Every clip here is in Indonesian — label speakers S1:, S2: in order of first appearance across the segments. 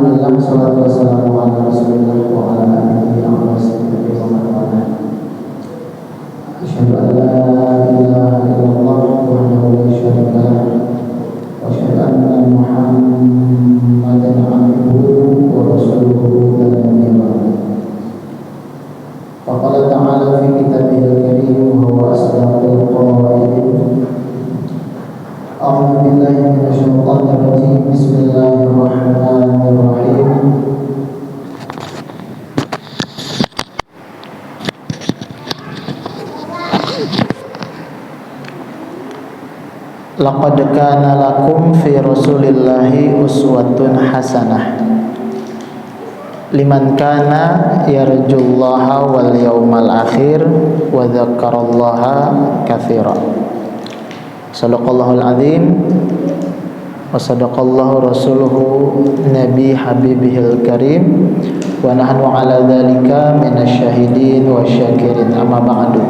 S1: Alhamdulillah, salatu wassalamu ala Rasulillah wa ala alihi wa sahbihi wa man wala. Asyhadu an la ilaha illallah wahdahu la syarika lah wa asyhadu anna Muhammadan abduhu wa rasuluhu la nabiyya ba'dahu. Faqala ta'ala fi kitabihil karim wa huwa asdaqul qailin. A'udzu billahi minasyaitonir rajim. Bismillahirrahmanirrahim. Laqad kana lakum fi Rasulillahi uswatun hasanah liman kana yarjullaha wal yawmal akhir wa dzakarallaha katsira. Sadaqallahul azim wa sadaqallahu rasuluhu nabi habibihil karim wa nahnu ala dzalika minasyahidin wasyakirin. Amma ba'du.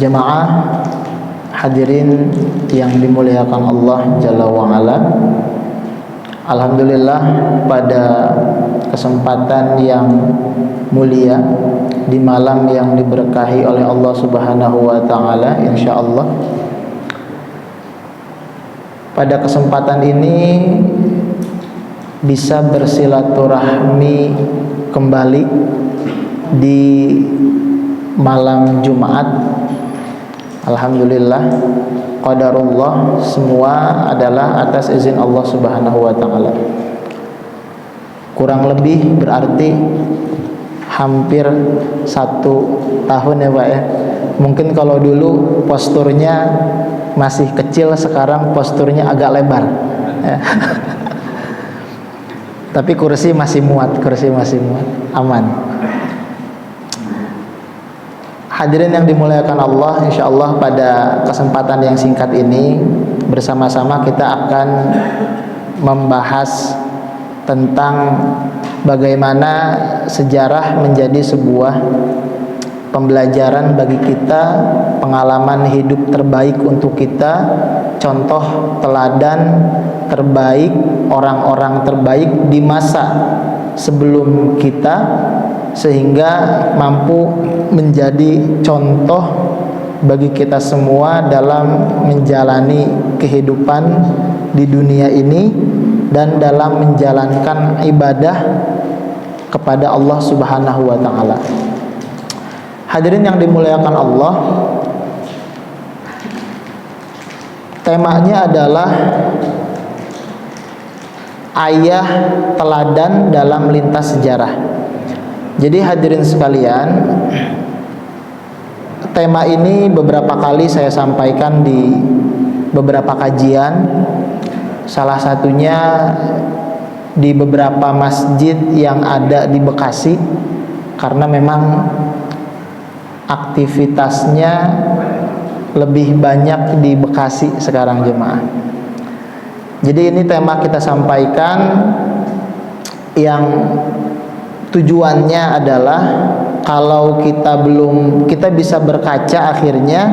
S1: Jamaah hadirin yang dimuliakan Allah Jalla wa Ala, alhamdulillah pada kesempatan yang mulia di malam yang diberkahi oleh Allah Subhanahu wa taala, insyaallah pada kesempatan ini bisa bersilaturahmi kembali di malam Jumat. Alhamdulillah, qadarullah, semua adalah atas izin Allah Subhanahu wa taala. Kurang lebih berarti hampir 1 tahun ya Pak ya. Mungkin kalau dulu posturnya masih kecil, sekarang posturnya agak lebar ya. Tapi kursi masih muat, aman. Hadirin yang dimuliakan Allah, insyaallah pada kesempatan yang singkat ini bersama-sama kita akan membahas tentang bagaimana sejarah menjadi sebuah pembelajaran bagi kita, pengalaman hidup terbaik untuk kita, contoh teladan terbaik, orang-orang terbaik di masa sebelum kita, sehingga mampu menjadi contoh bagi kita semua dalam menjalani kehidupan di dunia ini dan dalam menjalankan ibadah kepada Allah Subhanahu wa taala. Hadirin yang dimuliakan Allah, temanya adalah ayah teladan dalam lintas sejarah. Jadi hadirin sekalian, tema ini beberapa kali saya sampaikan di beberapa kajian, salah satunya di beberapa masjid yang ada di Bekasi, karena memang aktivitasnya lebih banyak di Bekasi sekarang jemaah. Jadi ini tema kita sampaikan yang tujuannya adalah kalau kita bisa berkaca akhirnya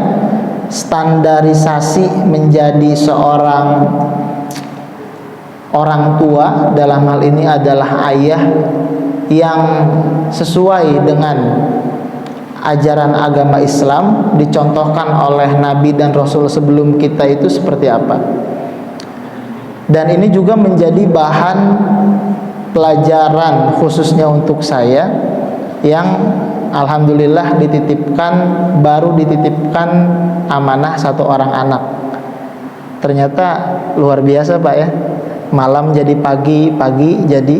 S1: standarisasi menjadi seorang orang tua, dalam hal ini adalah ayah, yang sesuai dengan ajaran agama Islam dicontohkan oleh Nabi dan Rasul sebelum kita itu seperti apa. Dan ini juga menjadi bahan pelajaran khususnya untuk saya yang alhamdulillah baru dititipkan amanah 1 orang anak. Ternyata luar biasa Pak ya, malam jadi pagi, pagi jadi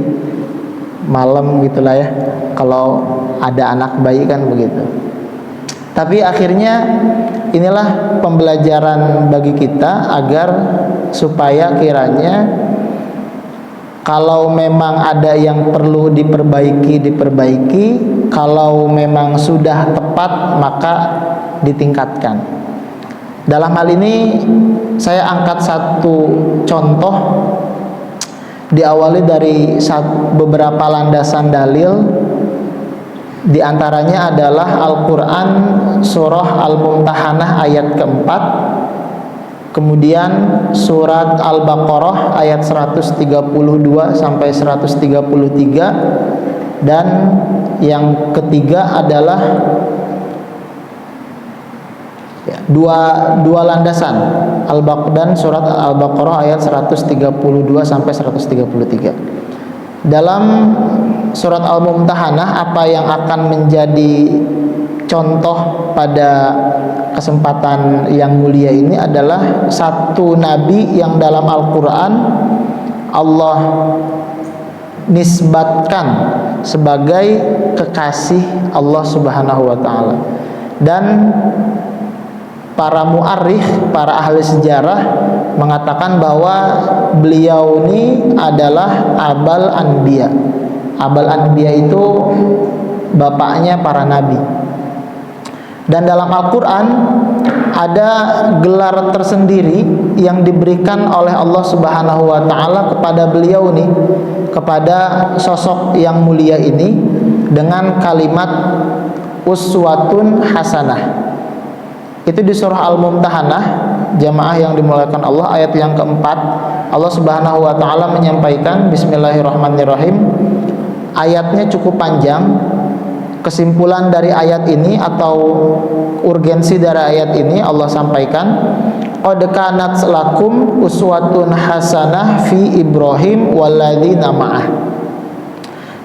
S1: malam gitulah ya, kalau ada anak bayi kan begitu. Tapi akhirnya inilah pembelajaran bagi kita agar supaya kiranya kalau memang ada yang perlu diperbaiki, kalau memang sudah tepat maka ditingkatkan. Dalam hal ini saya angkat satu contoh, diawali dari beberapa landasan dalil. Di antaranya adalah Al-Quran surah Al-Mumtahanah ayat keempat, Kemudian surat Al-Baqarah ayat 132 sampai 133, dan yang ketiga adalah dua landasan dan surat Al-Baqarah ayat 132 sampai 133. Dalam surat Al-Mumtahanah, apa yang akan menjadi contoh pada kesempatan yang mulia ini adalah satu nabi yang dalam Al-Quran Allah nisbatkan sebagai kekasih Allah Subhanahu wa ta'ala. Dan para mu'arrikh, para ahli sejarah mengatakan bahwa beliau ini adalah Abal Anbiya. Abal Anbiya itu bapaknya para nabi. Dan dalam Al-Quran ada gelar tersendiri yang diberikan oleh Allah Subhanahu wa ta'ala kepada beliau nih, kepada sosok yang mulia ini, dengan kalimat uswatun hasanah. Itu di surah Al-Mumtahanah, jamaah yang dimuliakan Allah, ayat yang keempat. Allah Subhanahu wa ta'ala menyampaikan, bismillahirrahmanirrahim. Ayatnya cukup panjang. Kesimpulan dari ayat ini atau urgensi dari ayat ini Allah sampaikan, qad kanat lakum uswatun hasanah fi Ibrahim walladzina ma'ah.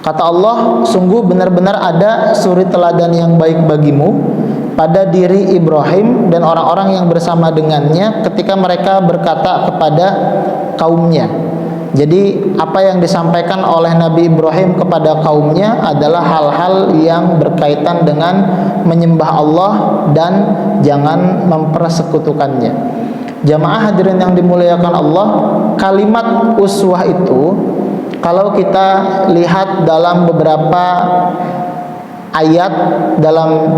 S1: Kata Allah, sungguh benar-benar ada suri teladan yang baik bagimu pada diri Ibrahim dan orang-orang yang bersama dengannya ketika mereka berkata kepada kaumnya. Jadi apa yang disampaikan oleh Nabi Ibrahim kepada kaumnya adalah hal-hal yang berkaitan dengan menyembah Allah dan jangan mempersekutukannya. Jamaah hadirin yang dimuliakan Allah, kalimat uswah itu kalau kita lihat dalam beberapa ayat, dalam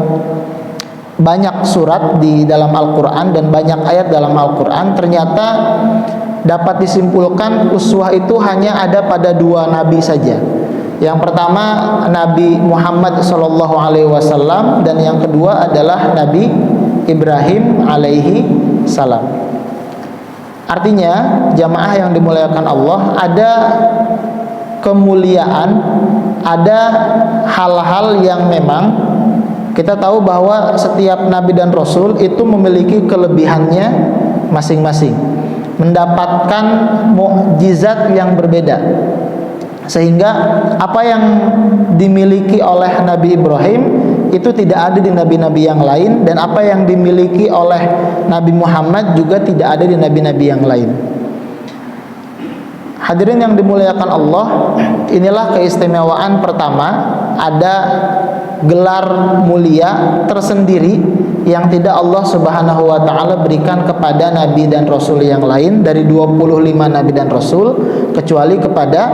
S1: banyak surat di dalam Al-Quran dan banyak ayat dalam Al-Quran, ternyata dapat disimpulkan uswah itu hanya ada pada dua nabi saja. Yang pertama Nabi Muhammad SAW, dan yang kedua adalah Nabi Ibrahim alaihi salam. Artinya jamaah yang dimuliakan Allah, ada kemuliaan, ada hal-hal yang memang kita tahu bahwa setiap nabi dan rasul itu memiliki kelebihannya masing-masing, mendapatkan mukjizat yang berbeda. Sehingga apa yang dimiliki oleh Nabi Ibrahim itu tidak ada di nabi-nabi yang lain, dan apa yang dimiliki oleh Nabi Muhammad juga tidak ada di nabi-nabi yang lain. Hadirin yang dimuliakan Allah, inilah keistimewaan pertama, ada gelar mulia tersendiri yang tidak Allah Subhanahu wa ta'ala berikan kepada nabi dan rasul yang lain dari 25 nabi dan rasul, kecuali kepada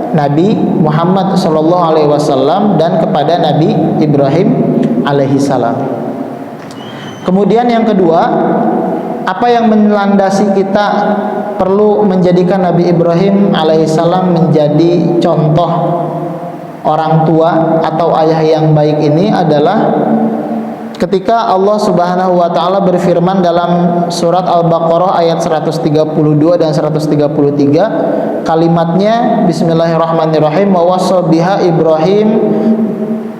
S1: Nabi Muhammad SAW dan kepada Nabi Ibrahim alaihi salam. Kemudian yang kedua, apa yang melandasi kita perlu menjadikan Nabi Ibrahim alaihissalam menjadi contoh orang tua atau ayah yang baik ini adalah ketika Allah Subhanahu wa ta'ala berfirman dalam surat Al-Baqarah ayat 132 dan 133, kalimatnya bismillahirrahmanirrahim, wa wassa biha Ibrahim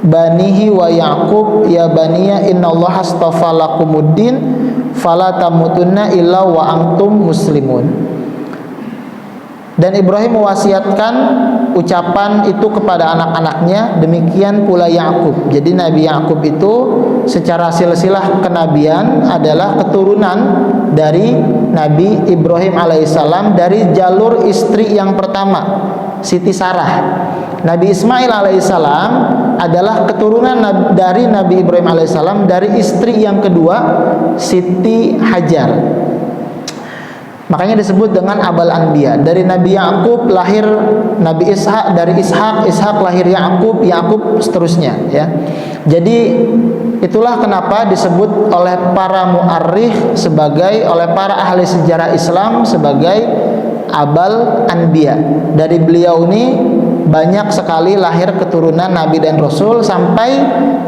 S1: banihi wa Yaqub ya baniya innallaha astafa lakumuddin fala tamutunna illa wa antum muslimun. Dan Ibrahim mewasiatkan ucapan itu kepada anak-anaknya, demikian pula Yaqub. Jadi Nabi Yaqub itu secara silsilah kenabian adalah keturunan dari Nabi Ibrahim alaihissalam dari jalur istri yang pertama, Siti Sarah. Nabi Ismail alaihissalam adalah keturunan dari Nabi Ibrahim alaihissalam dari istri yang kedua, Siti Hajar. Makanya disebut dengan Abal Anbiya. Dari Nabi Yaqub lahir Nabi Ishak, dari Ishak lahir Yaqub, Yaqub seterusnya ya. Jadi itulah kenapa disebut oleh para mu'arrikh oleh para ahli sejarah Islam sebagai Abal Anbiya. Dari beliau ini banyak sekali lahir keturunan nabi dan rasul, sampai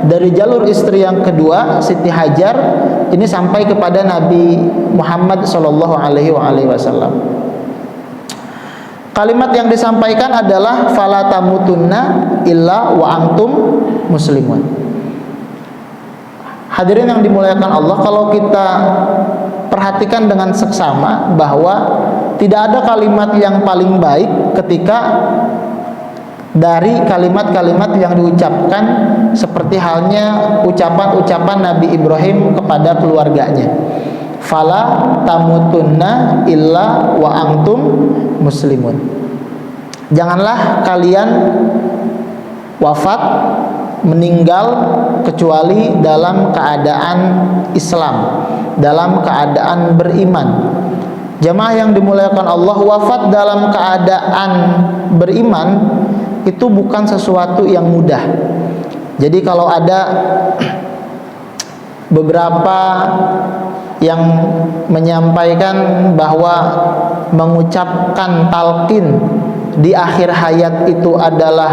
S1: dari jalur istri yang kedua Siti Hajar ini sampai kepada Nabi Muhammad sallallahu alaihi wasallam. Kalimat yang disampaikan adalah fala tamutunna illa wa antum muslimun. Hadirin yang dimuliakan Allah, kalau kita perhatikan dengan seksama bahwa tidak ada kalimat yang paling baik ketika dari kalimat-kalimat yang diucapkan seperti halnya ucapan-ucapan Nabi Ibrahim kepada keluarganya. Fala tamutunna illa wa antum muslimun. Janganlah kalian wafat, meninggal kecuali dalam keadaan Islam, dalam keadaan beriman. Jamaah yang dimuliakan Allah, wafat dalam keadaan beriman itu bukan sesuatu yang mudah. Jadi kalau ada beberapa yang menyampaikan bahwa mengucapkan talqin di akhir hayat itu adalah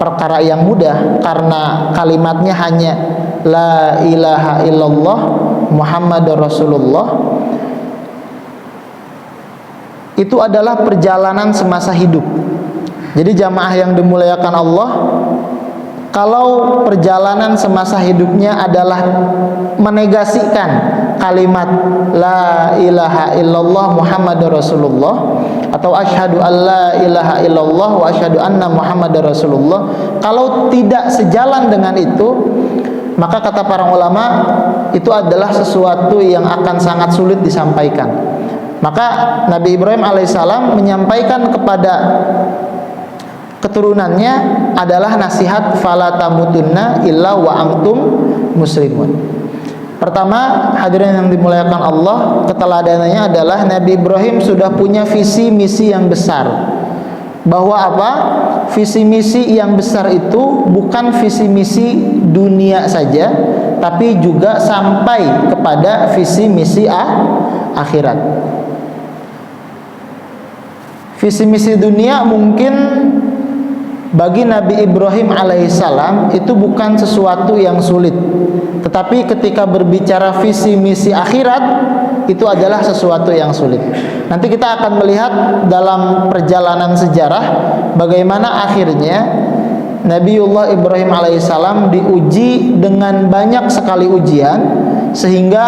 S1: perkara yang mudah karena kalimatnya hanya la ilaha illallah Muhammadur Rasulullah, itu adalah perjalanan semasa hidup. Jadi jamaah yang dimuliakan Allah, kalau perjalanan semasa hidupnya adalah menegasikan kalimat la ilaha illallah Muhammadur Rasulullah atau asyhadu alla ilaha illallah wa asyhadu anna Muhammadar Rasulullah, kalau tidak sejalan dengan itu, maka kata para ulama itu adalah sesuatu yang akan sangat sulit disampaikan. Maka Nabi Ibrahim alaihissalam menyampaikan kepada keturunannya adalah nasihat fala tamutunna illa wa antum muslimun. Pertama, hadirin yang dimuliakan Allah, keteladanannya adalah Nabi Ibrahim sudah punya visi misi yang besar. Bahwa apa? Visi misi yang besar itu bukan visi misi dunia saja, tapi juga sampai kepada visi misi akhirat. Visi misi dunia mungkin bagi Nabi Ibrahim alaihissalam itu bukan sesuatu yang sulit, tetapi ketika berbicara visi misi akhirat itu adalah sesuatu yang sulit. Nanti kita akan melihat dalam perjalanan sejarah bagaimana akhirnya Nabiullah Ibrahim alaihissalam diuji dengan banyak sekali ujian, sehingga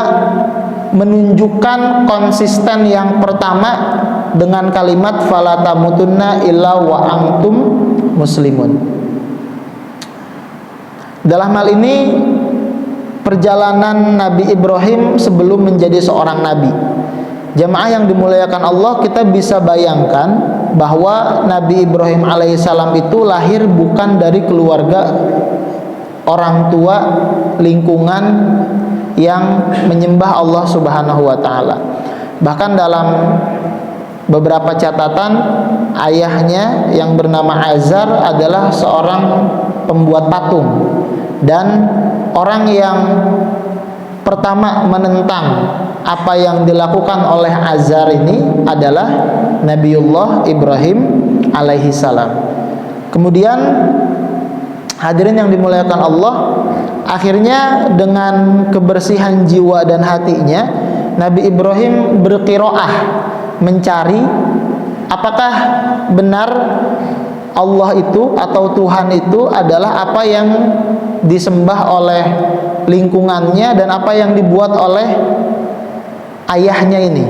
S1: menunjukkan konsisten yang pertama dengan kalimat fala tamutunna illa wa antum muslimun. Dalam hal ini perjalanan Nabi Ibrahim sebelum menjadi seorang nabi. Jamaah yang dimuliakan Allah, kita bisa bayangkan bahwa Nabi Ibrahim alaihissalam itu lahir bukan dari keluarga orang tua, lingkungan yang menyembah Allah Subhanahu wa taala. Bahkan dalam beberapa catatan, ayahnya yang bernama Azar adalah seorang pembuat patung, dan orang yang pertama menentang apa yang dilakukan oleh Azar ini adalah Nabiullah Ibrahim alaihi salam. Kemudian hadirin yang dimuliakan Allah, akhirnya dengan kebersihan jiwa dan hatinya Nabi Ibrahim berqiraah mencari apakah benar Allah itu atau Tuhan itu adalah apa yang disembah oleh lingkungannya dan apa yang dibuat oleh ayahnya ini.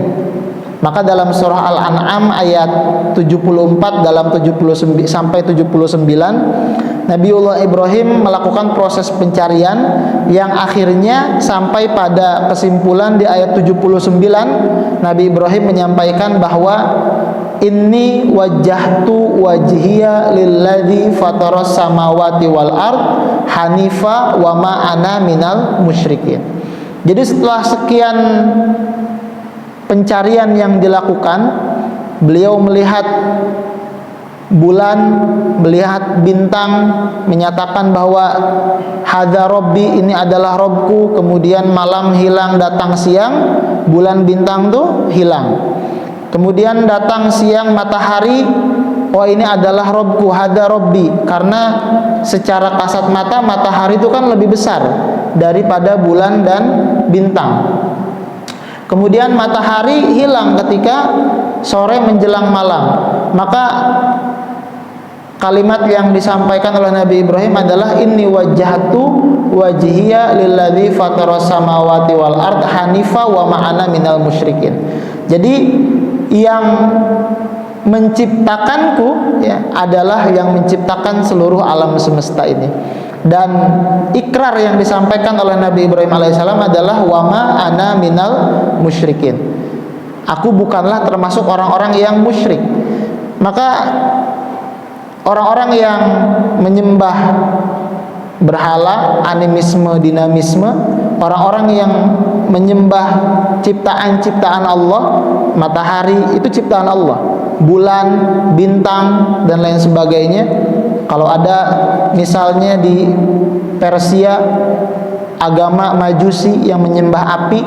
S1: Maka dalam surah Al-An'am ayat 74 dalam 79 sampai 79, Nabiullah Ibrahim melakukan proses pencarian yang akhirnya sampai pada kesimpulan di ayat 79. Nabi Ibrahim menyampaikan bahwa inni wajjahtu wajhiya lilladzi fataras samawati wal ard hanifa wa ma ana minal musyrikin. Jadi setelah sekian pencarian yang dilakukan, beliau melihat bulan, melihat bintang, menyatakan bahwa hadza rabbi, ini adalah Robku. Kemudian malam hilang, datang siang, bulan bintang tuh hilang. Kemudian datang siang matahari, oh ini adalah Robku, hadza rabbi. Karena secara kasat mata matahari itu kan lebih besar daripada bulan dan bintang. Kemudian matahari hilang ketika sore menjelang malam. Maka kalimat yang disampaikan oleh Nabi Ibrahim adalah inni wajjahtu wajhiya lilladzi fataras samawati wal ard hanifa wa ma'ana minal musyrikin. Jadi yang menciptakanku ya adalah yang menciptakan seluruh alam semesta ini. Dan ikrar yang disampaikan oleh Nabi Ibrahim alaihissalam adalah wama ana minal musyrikin. Aku bukanlah termasuk orang-orang yang musyrik. Maka orang-orang yang menyembah berhala, animisme, dinamisme, orang-orang yang menyembah ciptaan-ciptaan Allah, matahari itu ciptaan Allah, bulan, bintang dan lain sebagainya. Kalau ada misalnya di Persia agama Majusi yang menyembah api,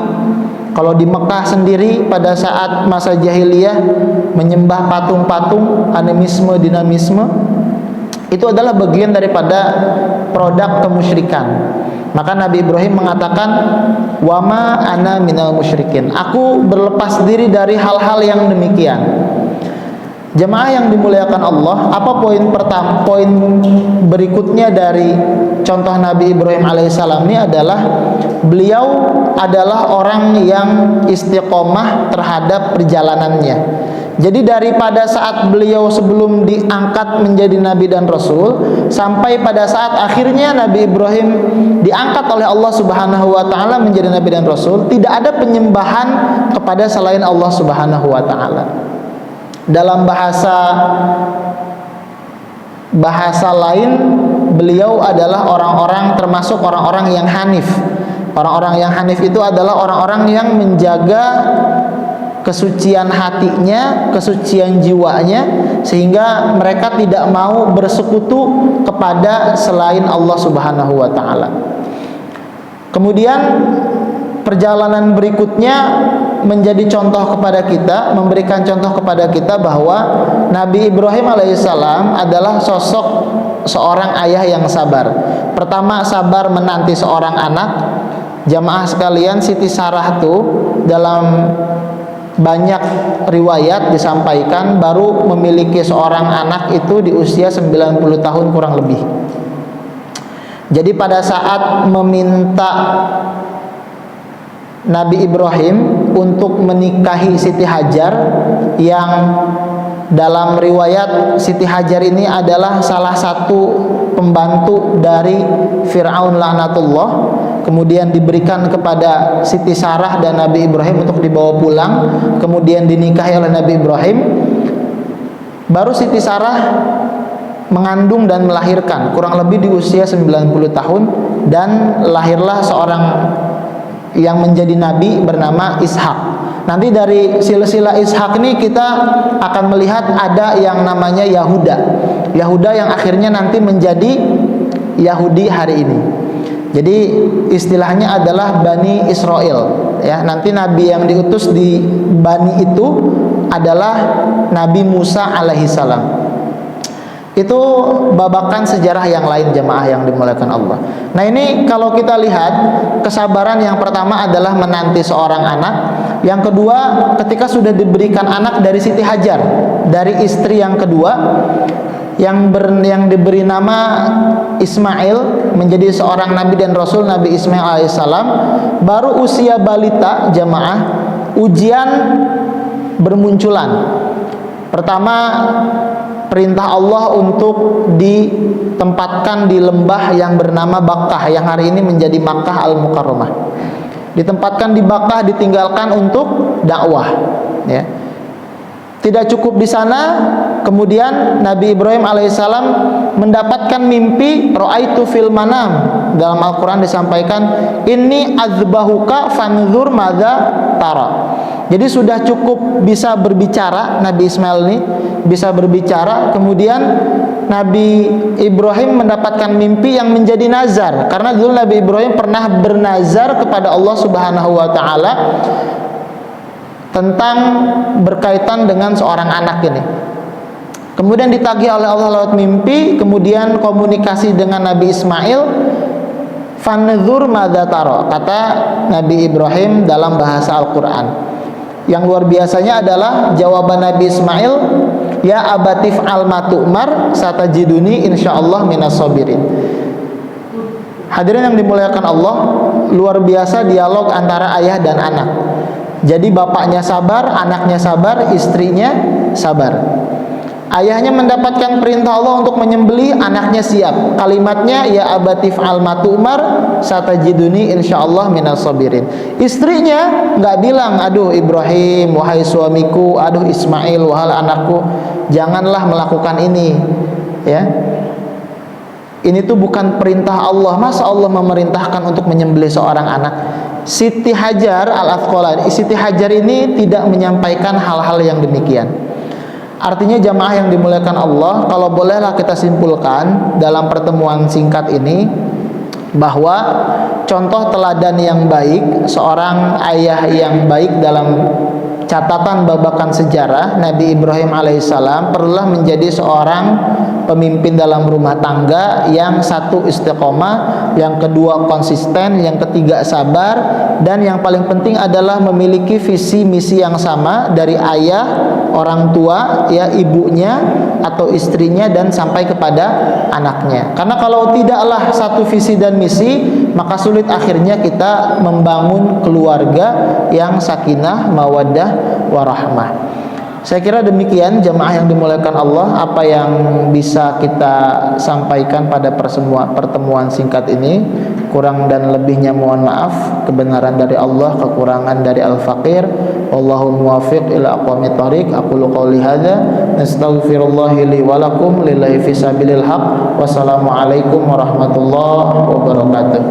S1: kalau di Mekah sendiri pada saat masa jahiliyah menyembah patung-patung, animisme, dinamisme, itu adalah bagian daripada produk kemusyrikan. Maka Nabi Ibrahim mengatakan wama ana minal musyrikin, aku berlepas diri dari hal-hal yang demikian. Jemaah yang dimuliakan Allah, apa poin pertama? Poin berikutnya dari contoh Nabi Ibrahim alaihissalam ini adalah beliau adalah orang yang istiqomah terhadap perjalanannya. Jadi daripada saat beliau sebelum diangkat menjadi Nabi dan Rasul sampai pada saat akhirnya Nabi Ibrahim diangkat oleh Allah Subhanahu Wa Taala menjadi Nabi dan Rasul, tidak ada penyembahan kepada selain Allah Subhanahu Wa Taala. Dalam bahasa lain, beliau adalah orang-orang termasuk orang-orang yang hanif. Orang-orang yang hanif itu adalah orang-orang yang menjaga kesucian hatinya, kesucian jiwanya, sehingga mereka tidak mau bersekutu kepada selain Allah Subhanahu wa taala. Kemudian perjalanan berikutnya menjadi contoh kepada kita, memberikan contoh kepada kita bahwa Nabi Ibrahim alaihissalam adalah sosok seorang ayah yang sabar. Pertama, sabar menanti seorang anak. Jamaah sekalian, Siti Sarah tuh dalam banyak riwayat disampaikan baru memiliki seorang anak itu di usia 90 tahun kurang lebih. Jadi pada saat meminta Nabi Ibrahim untuk menikahi Siti Hajar, yang dalam riwayat Siti Hajar ini adalah salah satu pembantu dari Fir'aun laknatullah, kemudian diberikan kepada Siti Sarah dan Nabi Ibrahim untuk dibawa pulang, kemudian dinikahi oleh Nabi Ibrahim. Baru Siti Sarah mengandung dan melahirkan kurang lebih di usia 90 tahun, dan lahirlah seorang yang menjadi nabi bernama Ishak. Nanti dari silsilah Ishak ini kita akan melihat ada yang namanya Yahuda. Yahuda yang akhirnya nanti menjadi Yahudi hari ini. Jadi istilahnya adalah Bani Israel. Ya, nanti nabi yang diutus di Bani itu adalah Nabi Musa alaihissalam. Itu babakan sejarah yang lain, jemaah yang dimuliakan Allah. Nah, ini kalau kita lihat, kesabaran yang pertama adalah menanti seorang anak. Yang kedua, ketika sudah diberikan anak dari Siti Hajar, dari istri yang kedua, yang diberi nama Ismail, menjadi seorang nabi dan rasul, Nabi Ismail alaihissalam, baru usia balita, jemaah, ujian bermunculan. Pertama, perintah Allah untuk ditempatkan di lembah yang bernama Bakkah, yang hari ini menjadi Makkah Al-Mukarramah. Ditempatkan di Bakkah, ditinggalkan untuk dakwah. Ya. Tidak cukup di sana, kemudian Nabi Ibrahim alaihissalam mendapatkan mimpi, ra'aitu fil manam. Dalam Al-Quran disampaikan, inni azbahuka fanzur madza tara. Jadi sudah cukup bisa berbicara, Nabi Ismail ini bisa berbicara. Kemudian Nabi Ibrahim mendapatkan mimpi yang menjadi nazar, karena dulu Nabi Ibrahim pernah bernazar kepada Allah Subhanahu wa taala tentang berkaitan dengan seorang anak ini. Kemudian ditagih oleh Allah lewat mimpi, kemudian komunikasi dengan Nabi Ismail. Fanzur madza tara, kata Nabi Ibrahim dalam bahasa Al-Qur'an. Yang luar biasanya adalah jawaban Nabi Ismail, ya abatif al-matu'mar satajiduni insyaallah minas sabirin. Hadirin yang dimuliakan Allah, luar biasa dialog antara ayah dan anak. Jadi bapaknya sabar, anaknya sabar, istrinya sabar. Ayahnya mendapatkan perintah Allah untuk menyembelih, anaknya siap. Kalimatnya ya abatif al-matu'mar satajiduni insyaallah minas sabirin. Istrinya nggak bilang, aduh Ibrahim, wahai suamiku, aduh Ismail, wahai anakku, janganlah melakukan ini. Ya. Ini tuh bukan perintah Allah. Masa Allah memerintahkan untuk menyembelih seorang anak? Siti Hajar Al-Asqalani, Siti Hajar ini tidak menyampaikan hal-hal yang demikian. Artinya jamaah yang dimuliakan Allah, kalau bolehlah kita simpulkan dalam pertemuan singkat ini bahwa contoh teladan yang baik, seorang ayah yang baik dalam catatan babakan sejarah, Nabi Ibrahim alaihissalam perlulah menjadi seorang pemimpin dalam rumah tangga yang satu istiqomah, yang kedua konsisten, yang ketiga sabar, dan yang paling penting adalah memiliki visi misi yang sama dari ayah, orang tua, ya ibunya atau istrinya, dan sampai kepada anaknya. Karena kalau tidaklah satu visi dan misi, maka sulit akhirnya kita membangun keluarga yang sakinah, mawaddah, warahmah. Saya kira demikian jamaah yang dimuliakan Allah, apa yang bisa kita sampaikan pada pertemuan singkat ini. Kurang dan lebihnya mohon maaf. Kebenaran dari Allah, kekurangan dari Al-Faqir. Wallahul muwaffiq ila aqwamit thoriq. Aqulu qouli hadza, nastaghfirullahi li wa lakum, lillahi fi sabilil haq. Wassalamualaikum warahmatullahi wabarakatuh.